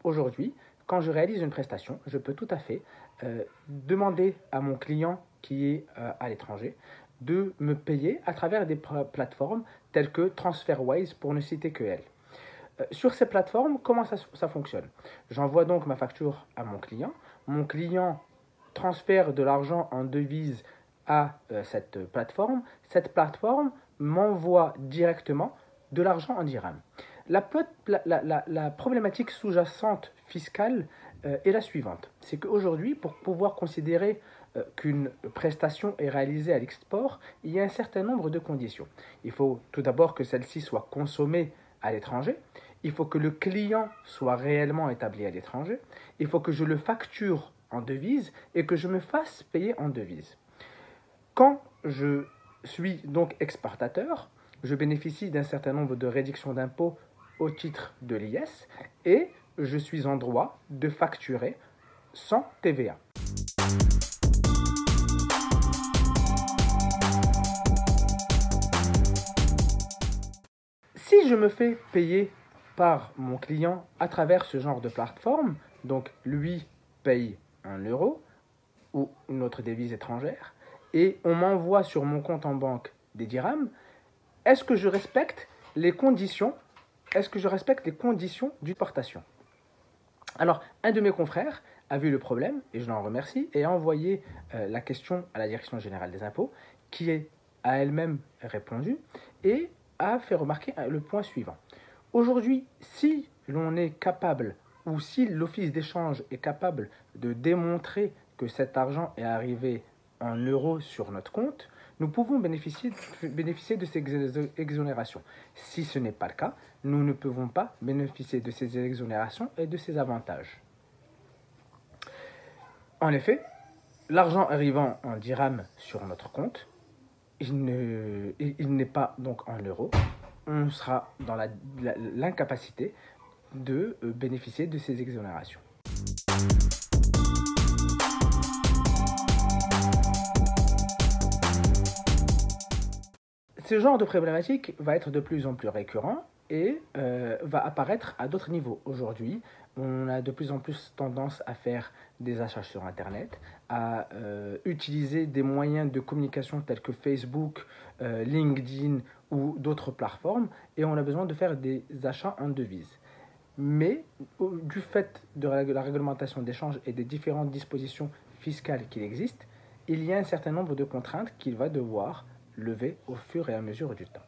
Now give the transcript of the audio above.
aujourd'hui, quand je réalise une prestation, je peux tout à fait demander à mon client qui est à l'étranger de me payer à travers des plateformes telles que TransferWise, pour ne citer que elles. Sur ces plateformes, comment ça fonctionne? J'envoie donc ma facture à mon client transfère de l'argent en devise à cette plateforme m'envoie directement de l'argent en dirham. La problématique sous-jacente fiscale est la suivante. C'est qu'aujourd'hui, pour pouvoir considérer qu'une prestation est réalisée à l'export, il y a un certain nombre de conditions. Il faut tout d'abord que celle-ci soit consommée à l'étranger. Il faut que le client soit réellement établi à l'étranger. Il faut que je le facture en devise et que je me fasse payer en devise. Quand je suis donc exportateur, je bénéficie d'un certain nombre de réductions d'impôts au titre de l'IS et je suis en droit de facturer sans TVA. Si je me fais payer par mon client à travers ce genre de plateforme, donc lui paye en euros ou une autre devise étrangère, et on m'envoie sur mon compte en banque des dirhams, est-ce que je respecte les conditions d'exportation? Alors, un de mes confrères a vu le problème, et je l'en remercie, et a envoyé la question à la Direction générale des impôts, qui a elle-même répondu, et a fait remarquer le point suivant. Aujourd'hui, si l'on est capable, ou si l'office d'échange est capable de démontrer que cet argent est arrivé en euros sur notre compte, nous pouvons bénéficier de ces exonérations. Si ce n'est pas le cas, nous ne pouvons pas bénéficier de ces exonérations et de ces avantages. En effet, l'argent arrivant en dirham sur notre compte, il n'est pas donc en euros. On sera dans l'incapacité de bénéficier de ces exonérations. Ce genre de problématique va être de plus en plus récurrent et va apparaître à d'autres niveaux. Aujourd'hui, on a de plus en plus tendance à faire des achats sur Internet, à utiliser des moyens de communication tels que Facebook, LinkedIn ou d'autres plateformes, et on a besoin de faire des achats en devises. Mais du fait de la réglementation d'échange et des différentes dispositions fiscales qu'il existe, il y a un certain nombre de contraintes qu'il va devoir lever au fur et à mesure du temps.